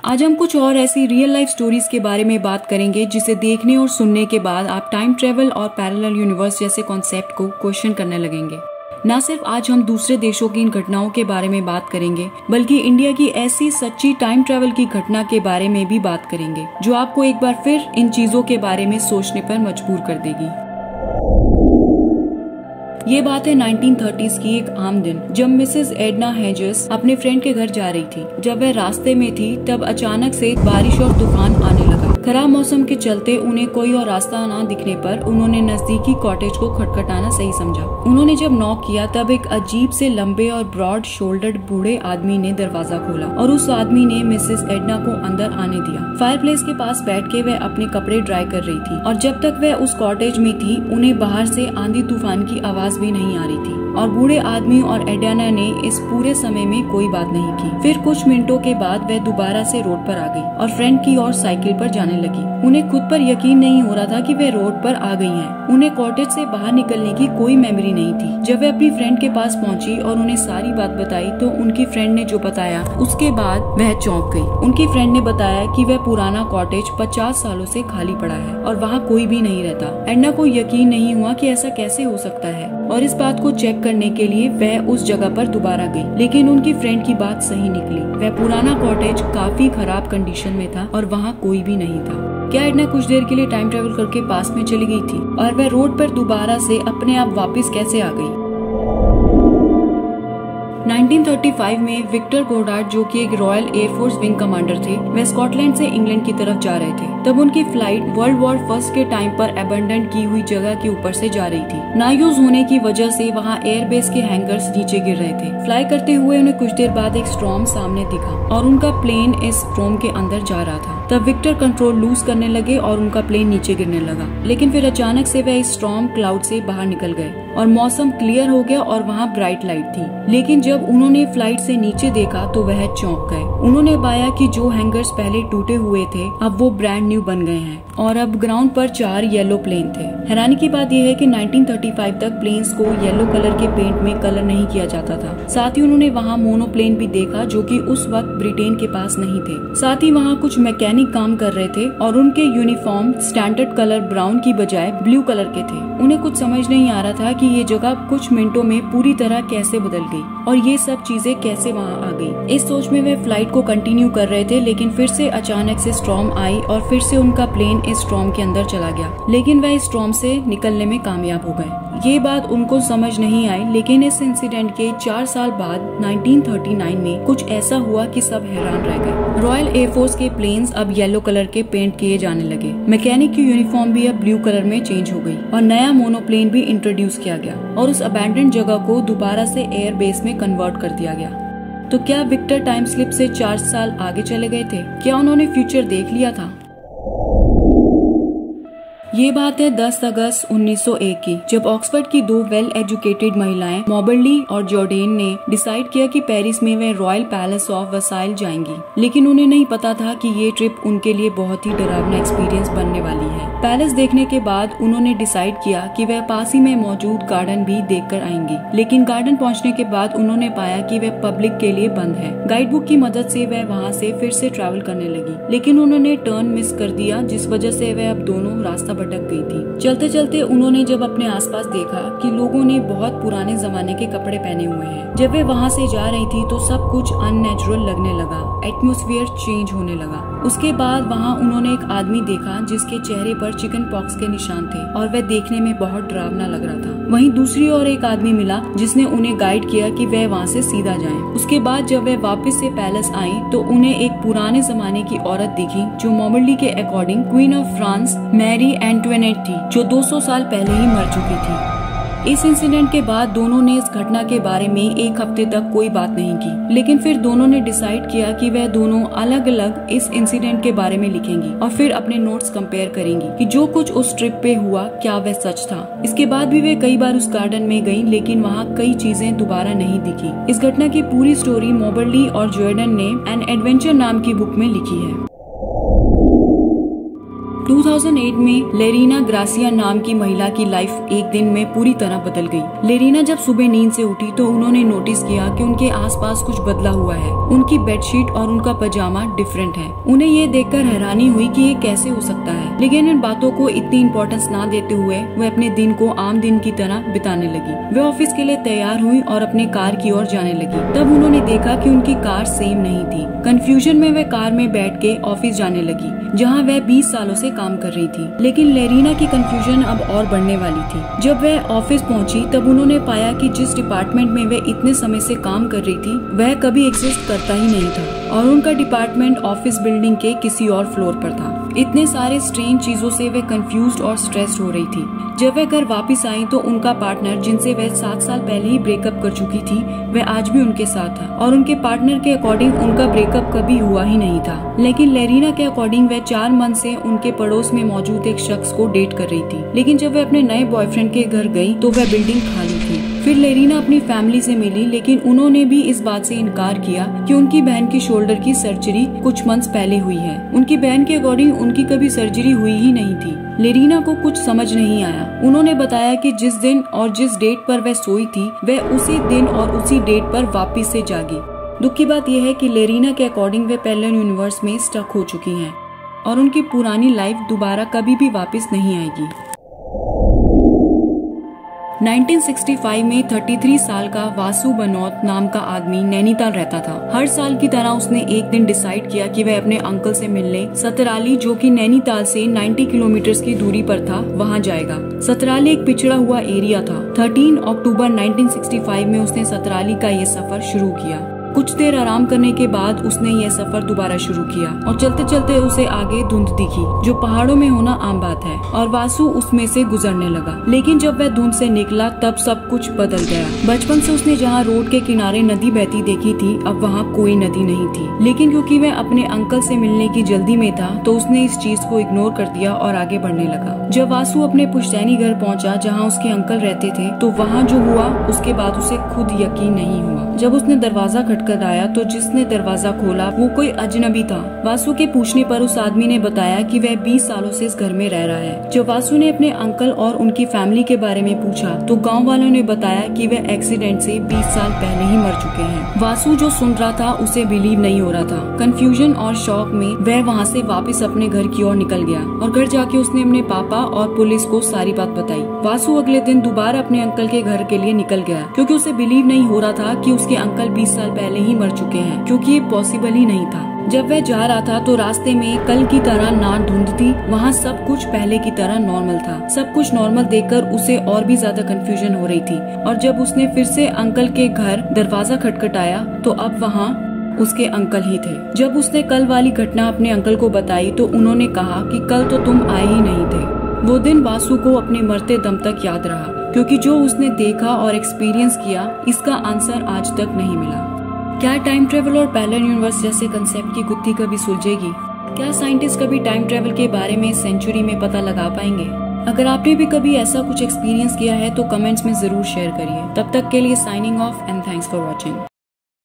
आज हम कुछ और ऐसी रियल लाइफ स्टोरीज के बारे में बात करेंगे जिसे देखने और सुनने के बाद आप टाइम ट्रेवल और पैरेलल यूनिवर्स जैसे कॉन्सेप्ट को क्वेश्चन करने लगेंगे। न सिर्फ आज हम दूसरे देशों की इन घटनाओं के बारे में बात करेंगे, बल्कि इंडिया की ऐसी सच्ची टाइम ट्रेवल की घटना के बारे में भी बात करेंगे जो आपको एक बार फिर इन चीजों के बारे में सोचने पर मजबूर कर देगी। ये बात है 1930s की एक आम दिन, जब मिसेस एडना हेजेस अपने फ्रेंड के घर जा रही थी। जब वह रास्ते में थी तब अचानक से बारिश और तूफान आने लगा। खराब मौसम के चलते उन्हें कोई और रास्ता न दिखने पर उन्होंने नजदीकी कॉटेज को खटखटाना सही समझा। उन्होंने जब नॉक किया तब एक अजीब से लंबे और ब्रॉड शोल्डर्ड बूढ़े आदमी ने दरवाजा खोला और उस आदमी ने मिसेस एडना को अंदर आने दिया। फायरप्लेस के पास बैठ के वह अपने कपड़े ड्राई कर रही थी और जब तक वह उस कॉटेज में थी उन्हें बाहर से आंधी तूफान की आवाज भी नहीं आ रही थी और बूढ़े आदमी और एडना ने इस पूरे समय में कोई बात नहीं की। फिर कुछ मिनटों के बाद वह दोबारा से रोड पर आ गई और फ्रेंड की ओर साइकिल पर जाने लगी। उन्हें खुद पर यकीन नहीं हो रहा था कि वह रोड पर आ गई हैं। उन्हें कॉटेज से बाहर निकलने की कोई मेमोरी नहीं थी। जब वह अपनी फ्रेंड के पास पहुंची और उन्हें सारी बात बताई तो उनकी फ्रेंड ने जो बताया उसके बाद वह चौंक गई। उनकी फ्रेंड ने बताया कि वह पुराना कॉटेज 50 सालों से खाली पड़ा है और वहाँ कोई भी नहीं रहता। एडना को यकीन नहीं हुआ कि ऐसा कैसे हो सकता है और इस बात को चेक करने के लिए वह उस जगह पर दोबारा गई, लेकिन उनकी फ्रेंड की बात सही निकली। वह पुराना कॉटेज काफी खराब कंडीशन में था और वहाँ कोई भी नहीं था। क्या एडना कुछ देर के लिए टाइम ट्रेवल करके पास में चली गई थी और वह रोड पर दोबारा से अपने आप वापस कैसे आ गई? 1935 में विक्टर गोडार्ड, जो कि एक रॉयल एयरफोर्स विंग कमांडर थे, वह स्कॉटलैंड से इंग्लैंड की तरफ जा रहे थे। तब उनकी फ्लाइट वर्ल्ड वॉर फर्स्ट के टाइम पर अबंडन की हुई जगह के ऊपर से जा रही थी। ना यूज होने की वजह से वहाँ एयरबेस के हैंगर्स नीचे गिर रहे थे। फ्लाई करते हुए उन्हें कुछ देर बाद एक स्टॉर्म सामने दिखा और उनका प्लेन इस स्टॉर्म के अंदर जा रहा था। तब विक्टर कंट्रोल लूज करने लगे और उनका प्लेन नीचे गिरने लगा, लेकिन फिर अचानक से वह इस स्टॉर्म क्लाउड से बाहर निकल गए और मौसम क्लियर हो गया और वहाँ ब्राइट लाइट थी। लेकिन जब उन्होंने फ्लाइट से नीचे देखा तो वह चौंक गए। उन्होंने पाया कि जो हैंगर्स पहले टूटे हुए थे अब वो ब्रांड न्यू बन गए हैं और अब ग्राउंड पर 4 येलो प्लेन थे। हैरानी की बात यह है कि 1935 तक प्लेन्स को येलो कलर के पेंट में कलर नहीं किया जाता था। साथ ही उन्होंने वहाँ मोनोप्लेन भी देखा जो कि उस वक्त ब्रिटेन के पास नहीं थे। साथ ही वहाँ कुछ मैकेनिक काम कर रहे थे और उनके यूनिफॉर्म स्टैंडर्ड कलर ब्राउन की बजाय ब्लू कलर के थे। उन्हें कुछ समझ नहीं आ रहा था कि ये जगह कुछ मिनटों में पूरी तरह कैसे बदल गई और ये सब चीजें कैसे वहाँ आ गई। इस सोच में वे फ्लाइट को कंटिन्यू कर रहे थे, लेकिन फिर से अचानक से स्टॉर्म आई और फिर से उनका प्लेन इस स्टॉर्म के अंदर चला गया, लेकिन वह इस स्टॉर्म से निकलने में कामयाब हो गए। ये बात उनको समझ नहीं आई, लेकिन इस इंसिडेंट के 4 साल बाद 1939 में कुछ ऐसा हुआ कि सब हैरान रह गए। रॉयल एयरफोर्स के प्लेन्स अब येलो कलर के पेंट किए जाने लगे। मैकेनिक की यूनिफॉर्म भी अब ब्लू कलर में चेंज हो गई और नया मोनोप्लेन भी इंट्रोड्यूस किया गया और उस अबैंडन्ड जगह को दोबारा से एयर बेस में कन्वर्ट कर दिया गया। तो क्या विक्टर टाइम स्लिप से 4 साल आगे चले गए थे? क्या उन्होंने फ्यूचर देख लिया था? ये बात है 10 अगस्त 1901 की, जब ऑक्सफोर्ड की 2 वेल एजुकेटेड महिलाएं मॉबर्ली और जॉर्डेन ने डिसाइड किया कि पेरिस में वे रॉयल पैलेस ऑफ वर्साइल जाएंगी। लेकिन उन्हें नहीं पता था कि ये ट्रिप उनके लिए बहुत ही डरावना एक्सपीरियंस बनने वाली है। पैलेस देखने के बाद उन्होंने डिसाइड किया कि वह पास ही में मौजूद गार्डन भी देखकर आएंगी, लेकिन गार्डन पहुँचने के बाद उन्होंने पाया कि वह पब्लिक के लिए बंद है। गाइड बुक की मदद से वह वहाँ से फिर से ट्रैवल करने लगी, लेकिन उन्होंने टर्न मिस कर दिया, जिस वजह से वह अब दोनों रास्ता भटक गई थी। चलते चलते उन्होंने जब अपने आसपास देखा कि लोगों ने बहुत पुराने जमाने के कपड़े पहने हुए हैं। जब वे वहाँ से जा रही थी तो सब कुछ अननेचुरल लगने लगा, एटमॉस्फेयर चेंज होने लगा। उसके बाद वहाँ उन्होंने एक आदमी देखा जिसके चेहरे पर चिकन पॉक्स के निशान थे और वह देखने में बहुत डरावना लग रहा था। वहीं दूसरी ओर एक आदमी मिला जिसने उन्हें गाइड किया कि वह वहाँ से सीधा जाएं। उसके बाद जब वह वापस से पैलेस आई तो उन्हें एक पुराने जमाने की औरत दिखी जो मॉबर्ली के according queen of France Mary Antoinette थी, जो 200 साल पहले ही मर चुकी थी। इस इंसिडेंट के बाद दोनों ने इस घटना के बारे में 1 हफ्ते तक कोई बात नहीं की, लेकिन फिर दोनों ने डिसाइड किया कि वह दोनों अलग अलग इस इंसिडेंट के बारे में लिखेंगी और फिर अपने नोट्स कंपेयर करेंगी कि जो कुछ उस ट्रिप पे हुआ क्या वह सच था। इसके बाद भी वे कई बार उस गार्डन में गईं, लेकिन वहाँ कई चीजें दोबारा नहीं दिखी। इस घटना की पूरी स्टोरी मॉबर्ली और जॉर्डन ने एन एडवेंचर नाम की बुक में लिखी है। 2008 में लेरीना ग्रासिया नाम की महिला की लाइफ एक दिन में पूरी तरह बदल गई। लेरीना जब सुबह नींद से उठी तो उन्होंने नोटिस किया कि उनके आसपास कुछ बदला हुआ है। उनकी बेडशीट और उनका पजामा डिफरेंट है। उन्हें ये देखकर हैरानी हुई कि ये कैसे हो सकता है, लेकिन इन बातों को इतनी इम्पोर्टेंस ना देते हुए वह अपने दिन को आम दिन की तरह बिताने लगी। वह ऑफिस के लिए तैयार हुई और अपने कार की ओर जाने लगी। तब उन्होंने देखा कि उनकी कार सेम नहीं थी। कंफ्यूजन में वह कार में बैठ के ऑफिस जाने लगी, जहाँ वह 20 सालों से काम कर रही थी। लेकिन लेरीना की कंफ्यूजन अब और बढ़ने वाली थी। जब वह ऑफिस पहुंची तब उन्होंने पाया कि जिस डिपार्टमेंट में वह इतने समय से काम कर रही थी वह कभी एग्जिस्ट करता ही नहीं था और उनका डिपार्टमेंट ऑफिस बिल्डिंग के किसी और फ्लोर पर था। इतने सारे स्ट्रेंज चीजों से वह कंफ्यूज्ड और स्ट्रेस्ड हो रही थी। जब वह घर वापस आई तो उनका पार्टनर, जिनसे वह 7 साल पहले ही ब्रेकअप कर चुकी थी, वह आज भी उनके साथ था और उनके पार्टनर के अकॉर्डिंग उनका ब्रेकअप कभी हुआ ही नहीं था। लेकिन लेरीना के अकॉर्डिंग वह 4 मंथ से उनके पड़ोस में मौजूद एक शख्स को डेट कर रही थी। लेकिन जब वह अपने नए बॉयफ्रेंड के घर गई तो वह बिल्डिंग खाली थी। फिर लेरीना अपनी फैमिली से मिली, लेकिन उन्होंने भी इस बात से इनकार किया कि उनकी बहन की शोल्डर की सर्जरी कुछ मंथ्स पहले हुई है। उनकी बहन के अकॉर्डिंग उनकी कभी सर्जरी हुई ही नहीं थी। लेरीना को कुछ समझ नहीं आया। उन्होंने बताया कि जिस दिन और जिस डेट पर वह सोई थी वह उसी दिन और उसी डेट पर वापस से जागी। दुख की बात यह है कि लेरीना के अकॉर्डिंग वे पैरेलल यूनिवर्स में स्टक हो चुकी हैं और उनकी पुरानी लाइफ दोबारा कभी भी वापस नहीं आएगी। 1965 में 33 साल का वासु बनौत नाम का आदमी नैनीताल रहता था। हर साल की तरह उसने एक दिन डिसाइड किया कि वह अपने अंकल से मिलने सतराली, जो कि नैनीताल से 90 किलोमीटर की दूरी पर था, वहां जाएगा। सतराली एक पिछड़ा हुआ एरिया था। 13 अक्टूबर 1965 में उसने सतराली का ये सफर शुरू किया। कुछ देर आराम करने के बाद उसने यह सफर दोबारा शुरू किया और चलते चलते उसे आगे धुंध दिखी, जो पहाड़ों में होना आम बात है, और वासु उसमें से गुजरने लगा। लेकिन जब वह धुंध से निकला तब सब कुछ बदल गया। बचपन से उसने जहाँ रोड के किनारे नदी बहती देखी थी, अब वहाँ कोई नदी नहीं थी। लेकिन क्योंकि वह अपने अंकल से मिलने की जल्दी में था तो उसने इस चीज को इग्नोर कर दिया और आगे बढ़ने लगा। जब वासु अपने पुश्तैनी घर पहुँचा जहाँ उसके अंकल रहते थे, तो वहाँ जो हुआ उसके बाद उसे खुद यकीन नहीं हुआ। जब उसने दरवाजा खटखटाया आया तो जिसने दरवाजा खोला वो कोई अजनबी था। वासु के पूछने पर उस आदमी ने बताया कि वह 20 सालों से इस घर में रह रहा है। जब वासु ने अपने अंकल और उनकी फैमिली के बारे में पूछा तो गांव वालों ने बताया कि वह एक्सीडेंट से 20 साल पहले ही मर चुके हैं। वासु जो सुन रहा था उसे बिलीव नहीं हो रहा था। कंफ्यूजन और शॉक में वह वहाँ से वापस अपने घर की ओर निकल गया और घर जाके उसने अपने पापा और पुलिस को सारी बात बताई। वासु अगले दिन दोबारा अपने अंकल के घर के लिए निकल गया, क्योंकि उसे बिलीव नहीं हो रहा था कि उसके अंकल 20 साल पहले ही मर चुके हैं, क्योंकि ये पॉसिबल ही नहीं था। जब वह जा रहा था तो रास्ते में कल की तरह ना धुंध थी, वहाँ सब कुछ पहले की तरह नॉर्मल था। सब कुछ नॉर्मल देखकर उसे और भी ज्यादा कंफ्यूजन हो रही थी। और जब उसने फिर से अंकल के घर दरवाजा खटखटाया तो अब वहाँ उसके अंकल ही थे। जब उसने कल वाली घटना अपने अंकल को बताई तो उन्होंने कहा कि कल तो तुम आए ही नहीं थे। वो दिन वासु को अपने मरते दम तक याद रहा, क्योंकि जो उसने देखा और एक्सपीरियंस किया इसका आंसर आज तक नहीं मिला। क्या टाइम ट्रेवल और पैरेलल यूनिवर्स जैसे कंसेप्ट की गुत्थी कभी सुलझेगी? क्या साइंटिस्ट कभी टाइम ट्रेवल के बारे में सेंचुरी में पता लगा पाएंगे? अगर आपने भी कभी ऐसा कुछ एक्सपीरियंस किया है तो कमेंट्स में जरूर शेयर करिए। तब तक के लिए signing off and thanks for watching.